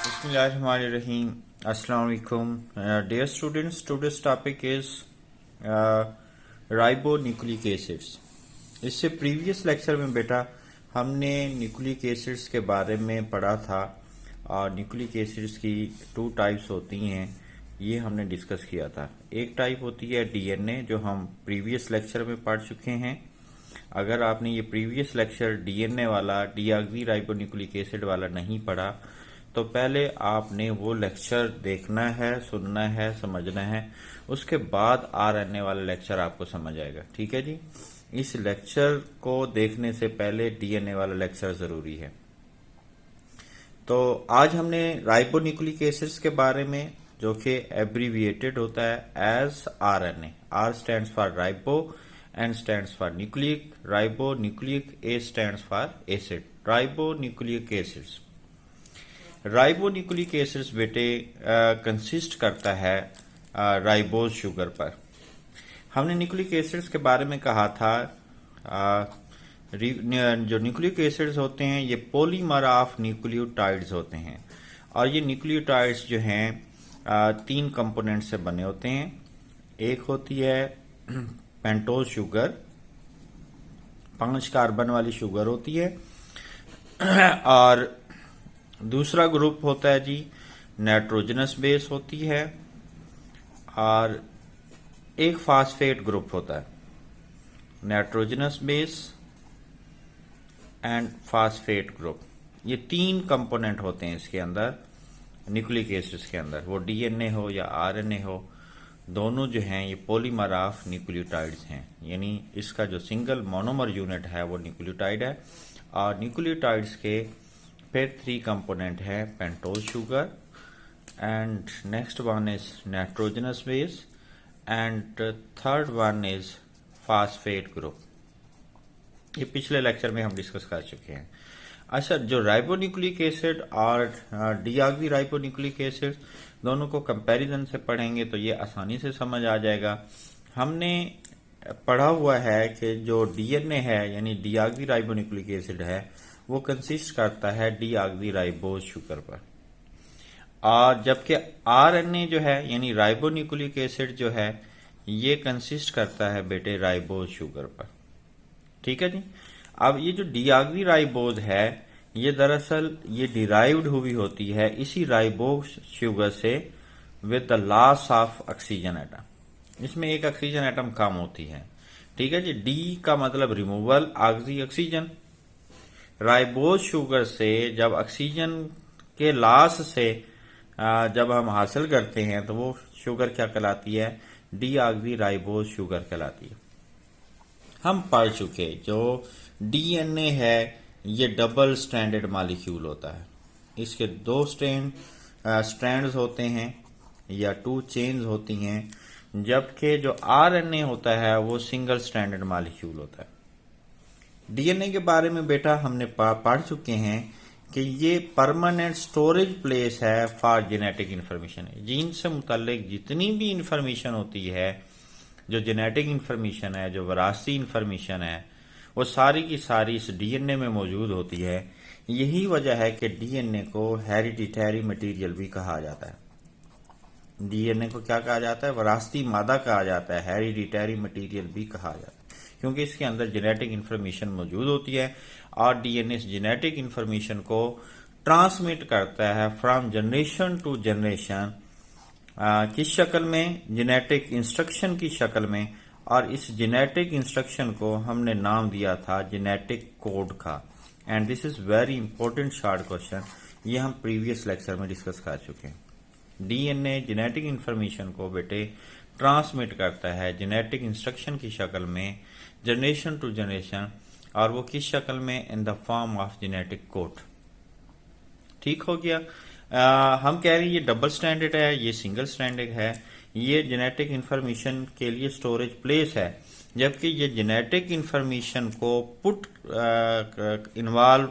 Bismillahirrahmanirrahim. Assalamu alaikum. Dear students, today's topic is ribonucleic acids. इससे previous lecture में बेटा हमने न्यूक्लिक एसिड्स के बारे में पढ़ा था और न्यूक्लिक एसिड्स की टू टाइप्स होती हैं, ये हमने डिस्कस किया था। एक टाइप होती है डीएनए जो हम प्रीवियस लेक्चर में पढ़ चुके हैं। अगर आपने ये प्रीवियस लेक्चर डीएनए वाला डीऑक्सी राइबोन्यूक्लिक एसिड वाला नहीं पढ़ा तो पहले आपने वो लेक्चर देखना है, सुनना है, समझना है, उसके बाद आरएनए वाला लेक्चर आपको समझ आएगा। ठीक है जी। इस लेक्चर को देखने से पहले डीएनए वाला लेक्चर जरूरी है। तो आज हमने राइबोन्यूक्लिक एसिड्स के बारे में, जो कि एब्रीविएटेड होता है as RNA. R stands for ribo, N stands for nucleic, ribonucleic, A stands for acid, ribonucleic acids. Ribonucleic acids बेटे कंसिस्ट करता है राइबोज शुगर पर। हमने न्यूक्लिक एसिड्स के बारे में कहा था, जो न्यूक्लिक एसिड्स होते हैं ये पॉलीमर ऑफ न्यूक्लियोटाइड्स होते हैं और ये न्यूक्लियोटाइड्स जो हैं तीन कंपोनेंट से बने होते हैं। एक होती है पेंटोज शुगर, 5 कार्बन वाली शुगर होती है, और दूसरा ग्रुप होता है जी नाइट्रोजनस बेस होती है, और एक फास्फेट ग्रुप होता है। Nitrogenous base and phosphate group, ये तीन कंपोनेंट होते हैं इसके अंदर, न्यूक्लिक एसिड्स के अंदर। वो डीएनए हो या आरएनए हो, दोनों जो हैं ये पॉलीमर ऑफ न्यूक्लियोटाइड्स हैं। यानी इसका जो सिंगल मोनोमर यूनिट है वो न्यूक्लियोटाइड है। और न्यूक्लियोटाइड्स के फिर 3 कंपोनेंट है, pentose sugar, and next one is nitrogenous base, and third one is phosphate group. ये पिछले लेक्चर में हम डिस्कस कर चुके हैं। अच्छा, जो राइबोन्यूक्लिक एसिड और डीऑक्सी राइबोन्यूक्लिक एसिड दोनों को कंपैरिजन से पढ़ेंगे तो ये आसानी से समझ आ जाएगा। हमने पढ़ा हुआ है कि जो डीएनए है यानी डीऑक्सी राइबोन्यूक्लिक एसिड है वो कंसिस्ट करता है डीऑक्सी राइबोज शुगर पर, और जबकि आरएनए जो है यानी राइबोन्यूक्लिक एसिड जो है ये कंसिस्ट करता है बेटे राइबोज शुगर पर। ठीक है जी। अब ये जो डीऑक्सी राइबोज है ये दरअसल ये डिराइव्ड हुई होती है इसी राइबोज शुगर से with the loss of oxygen atom. इसमें एक ऑक्सीजन एटम कम होती है। ठीक है जी। डी का मतलब removal, oxy oxygen. Ribose sugar से जब ऑक्सीजन के लॉस से जब हम हासिल करते हैं तो वो शुगर क्या कहलाती है? डीऑक्सी राइबोज शुगर कहलाती है। हम पढ़ चुके जो डीएनए है ये डबल स्ट्रैंडेड मॉलिक्यूल होता है। इसके 2 स्ट्रैंड्स होते हैं या 2 चेन्स होती हैं, जबकि जो आरएनए होता है वो सिंगल स्ट्रैंडेड मॉलिक्यूल होता है। डीएनए के बारे में बेटा हमने पढ़ चुके हैं कि ये परमानेंट स्टोरेज प्लेस है फॉर जेनेटिक इंफॉर्मेशन। जीन से मुतल्लिक जितनी भी इंफॉर्मेशन होती है, जो जेनेटिक इंफॉर्मेशन है, जो विरासती इंफॉर्मेशन है, वो सारी की सारी इस डीएनए में मौजूद होती है। यही वजह है कि डीएनए को हेरिडिटरी मटेरियल भी कहा जाता है। डीएनए को क्या कहा जाता है? विरासती मादा कहा जाता है, हेरिडिटरी मटेरियल भी कहा जाता है, क्योंकि इसके अंदर जेनेटिक इंफॉर्मेशन मौजूद होती है और डीएनए इस जेनेटिक इंफॉर्मेशन को ट्रांसमिट करता है फ्रॉम जनरेशन टू जनरेशन, किस शक्ल में? जेनेटिक इंस्ट्रक्शन की शक्ल में। और इस जेनेटिक इंस्ट्रक्शन को हमने नाम दिया था जेनेटिक कोड का। And this is very important short question, ये हम प्रीवियस लेक्चर में डिस्कस कर चुके हैं। डीएनए जेनेटिक इंफॉर्मेशन को बेटे ट्रांसमिट करता है जेनेटिक इंस्ट्रक्शन की शक्ल में, जनरेशन टू जनरेशन, और वो किस शक्ल में? In the form of genetic code. ठीक हो गया। हम कह रहे हैं ये डबल स्टैंडर्ड है, ये सिंगल स्टैंडर्ड है। ये जेनेटिक इंफॉर्मेशन के लिए स्टोरेज प्लेस है, जबकि ये जेनेटिक इंफॉर्मेशन को put involve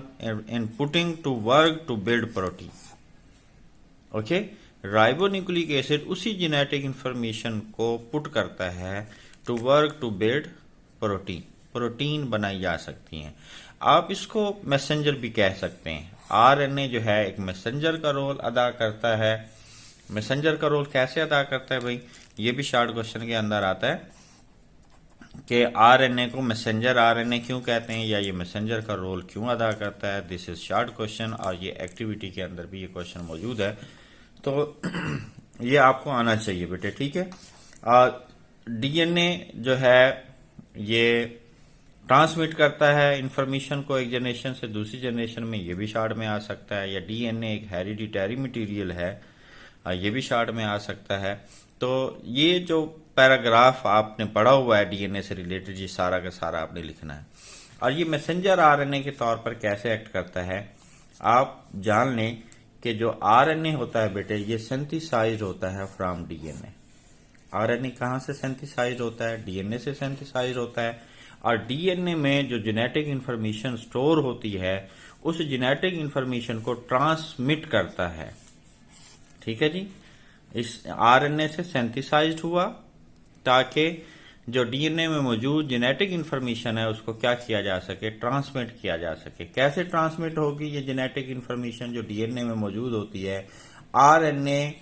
in putting to work to build protein. Okay. Ribonucleic acid उसी जेनेटिक इंफॉर्मेशन को पुट करता है to work to build protein. Protein बनाई जा सकती हैं। आप इसको मैसेंजर भी कह सकते हैं। आरएनए जो है एक मैसेंजर का रोल अदा करता है। मैसेंजर का रोल कैसे अदा करता है भाई, ये भी शॉर्ट क्वेश्चन के अंदर आता है कि आरएनए को मैसेंजर आरएनए क्यों कहते हैं, या ये मैसेंजर का रोल क्यों अदा करता है। दिस इज शॉर्ट क्वेश्चन, और ये एक्टिविटी के अंदर भी ये क्वेश्चन मौजूद है, तो ये आपको आना चाहिए बेटे, ठीक है। डीएनए जो है ये ट्रांसमिट करता है इंफॉर्मेशन को एक जनरेशन से दूसरी जनरेशन में, ये भी शॉर्ट में आ सकता है। या डीएनए एक हेरिडिटरी मटेरियल है, ये भी शॉर्ट में आ सकता है। तो ये जो पैराग्राफ आपने पढ़ा हुआ है डीएनए से रिलेटेड, ये सारा का सारा आपने लिखना है। और ये मैसेंजर आरएनए के तौर पर कैसे एक्ट करता है, आप जान लें कि जो आरएनए होता है बेटे, ये सिंथेसाइज होता है फ्रॉम डीएनए। आरएनए कहाँ से सिंथेसाइज होता है, डीएनए से सिंथेसाइज होता है। और डीएनए में जो जेनेटिक इंफॉर्मेशन स्टोर होती है, उस जेनेटिक इंफॉर्मेशन को ट्रांसमिट करता है, ठीक है जी। इस आरएनए से सिंथेसाइज्ड हुआ ताकि जो डीएनए में मौजूद जेनेटिक इंफॉर्मेशन है उसको क्या किया जा सके, ट्रांसमिट किया जा सके। कैसे ट्रांसमिट होगी ये जेनेटिक इंफॉर्मेशन जो डीएनए में मौजूद होती है। आरएनए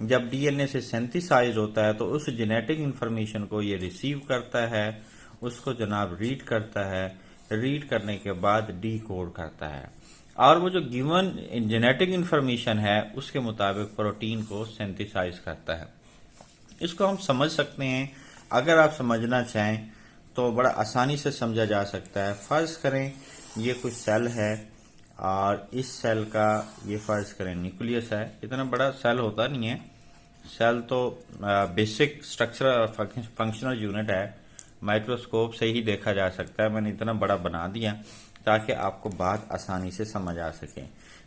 जब डीएनए से सिंथेसाइज होता है तो उस जेनेटिक इंफॉर्मेशन को ये रिसीव करता है, उसको जनाब रीड करता है, रीड करने के बाद डीकोड करता है, और वो जो गिवन जेनेटिक इंफॉर्मेशन है उसके मुताबिक प्रोटीन को सिंथेसाइज करता है। इसको हम समझ सकते हैं, अगर आप समझना चाहें तो बड़ा आसानी से समझा जा सकता है। फर्ज करें ये कुछ सेल है, और इस सेल का ये फर्ज करें न्यूक्लियस है। इतना बड़ा सेल होता नहीं है, सेल तो बेसिक स्ट्रक्चर फंक्शनल यूनिट है, माइक्रोस्कोप से ही देखा जा सकता है। मैंने इतना बड़ा बना दिया ताकि आपको बात आसानी से समझ आ सके।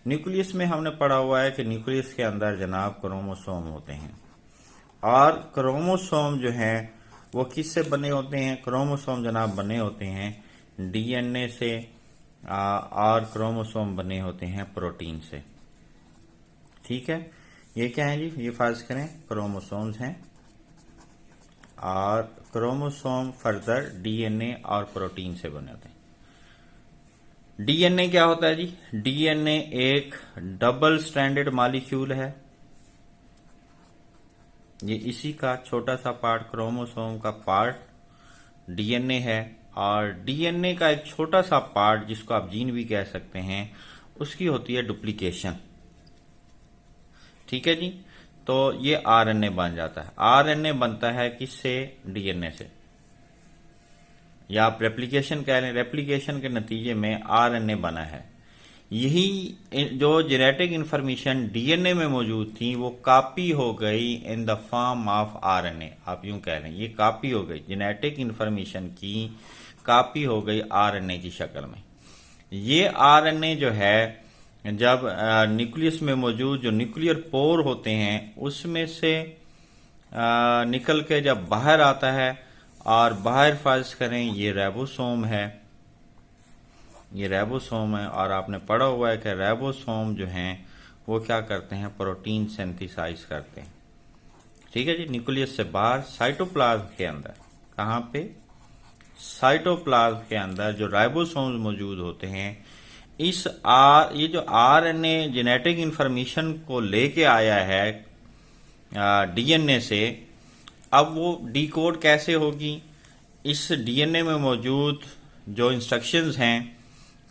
न्यूक्लियस में हमने पढ़ा हुआ है कि न्यूक्लियस के अंदर जनाब क्रोमोसोम होते हैं, और क्रोमोसोम जो हैं वो किससे बने होते हैं। क्रोमोसोम जनाब बने होते हैं डीएनए से, और क्रोमोसोम बने होते हैं प्रोटीन से, ठीक है। ये क्या है जी, ये फर्ज करें क्रोमोसोम्स हैं, और क्रोमोसोम फर्दर डीएनए और प्रोटीन से बने होते हैं। डीएनए क्या होता है जी, डीएनए एक डबल स्ट्रैंडेड मॉलिक्यूल है। ये इसी का छोटा सा पार्ट, क्रोमोसोम का पार्ट डीएनए है, और डीएनए का एक छोटा सा पार्ट जिसको आप जीन भी कह सकते हैं, उसकी होती है डुप्लीकेशन, ठीक है जी। तो ये आरएनए बन जाता है। आरएनए बनता है किससे, डीएनए से, या आप रेप्लिकेशन कह लें, रेप्लिकेशन के नतीजे में आरएनए बना है। यही जो जेनेटिक इंफॉर्मेशन डीएनए में मौजूद थी वो कॉपी हो गई in the form of RNA. आप यूं कह लें ये कॉपी हो गई, जेनेटिक इंफॉर्मेशन की कॉपी हो गई आरएनए की शक्ल में। ये आरएनए जो है जब न्यूक्लियस में मौजूद जो न्यूक्लियर पोर होते हैं उसमें से निकल के जब बाहर आता है, और बाहर फर्ज करें ये राइबोसोम है, ये राइबोसोम है, और आपने पढ़ा हुआ है कि राइबोसोम जो हैं वो क्या करते हैं, प्रोटीन सिंथेसाइज करते हैं, ठीक है जी। न्यूक्लियस से बाहर साइटोप्लाज्म के अंदर, कहाँ पे, साइटोप्लाज्म के अंदर जो राइबोसोम्स मौजूद होते हैं, ये जो आरएनए जेनेटिक इंफॉर्मेशन को लेके आया है डीएनए से, अब वो डीकोड कैसे होगी। इस डीएनए में मौजूद जो इंस्ट्रक्शंस हैं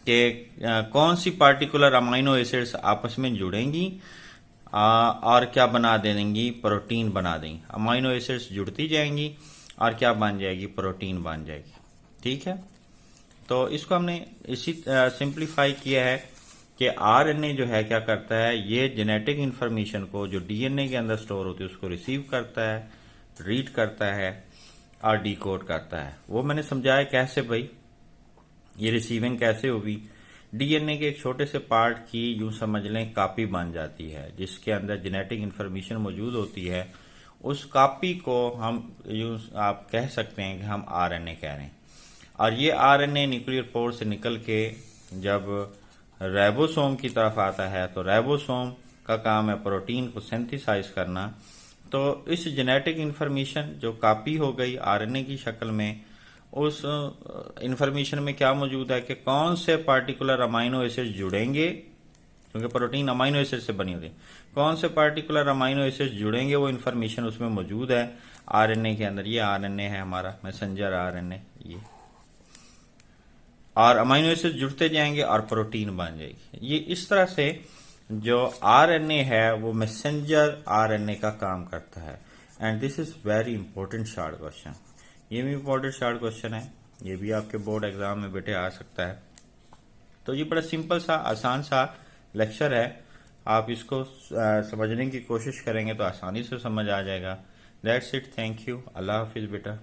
कि कौन सी पार्टिकुलर अमाइनो एसिड्स आपस में जुड़ेंगी और क्या बना देंगी, प्रोटीन बना देंगी। अमाइनो एसिड्स जुड़ती जाएंगी और क्या बन जाएगी, प्रोटीन बन जाएगी, ठीक है। तो इसको हमने इसी सिंप्लीफाई किया है कि आरएनए जो है क्या करता है, ये जेनेटिक इंफॉर्मेशन को जो डीएनए के अंदर स्टोर होती है उसको रिसीव करता है, रीड करता है और डिकोड करता है। वो मैंने समझाया कैसे भाई, ये रिसीविंग कैसे होगी। डीएनए के एक छोटे से पार्ट की यूं समझ लें कॉपी बन जाती है जिसके अंदर जेनेटिक इंफॉर्मेशन मौजूद होती है। उस कॉपी को हम यूं आप कह सकते हैं कि हम आरएनए कह रहे हैं, और ये आरएनए न्यूक्लियर पोर से निकल के जब राइबोसोम की तरफ आता है तो राइबोसोम का काम है प्रोटीन को सिंथेसाइज करना। तो इस जेनेटिक इंफॉर्मेशन जो कॉपी हो गई आरएनए की शक्ल में, उस इंफॉर्मेशन में क्या मौजूद है कि कौन से पार्टिकुलर अमाइनो एसिड जुड़ेंगे क्योंकि प्रोटीन अमाइनो एसिड से बनी होती है। कौन से पर्टिकुलर अमाइनो एसिड जुड़ेंगे वो इन्फॉर्मेशन उसमें मौजूद है आरएनए के अंदर। ये आरएनए है हमारा मैसेंजर आरएनए, ये और अमाइनो एसिड जुड़ते जाएंगे और प्रोटीन बन जाएगी। ये इस तरह से जो आरएनए है वो मैसेंजर आरएनए का काम करता है। And this is very important short question. ये भी इंपॉर्टेंट शार्ट क्वेश्चन है, ये भी आपके बोर्ड एग्जाम में बेटे आ सकता है। तो ये बड़ा सिंपल सा आसान सा लेक्चर है, आप इसको समझने की कोशिश करेंगे तो आसानी से समझ आ जाएगा। दैट्स इट, थैंक यू, अल्लाह हाफिज बेटा।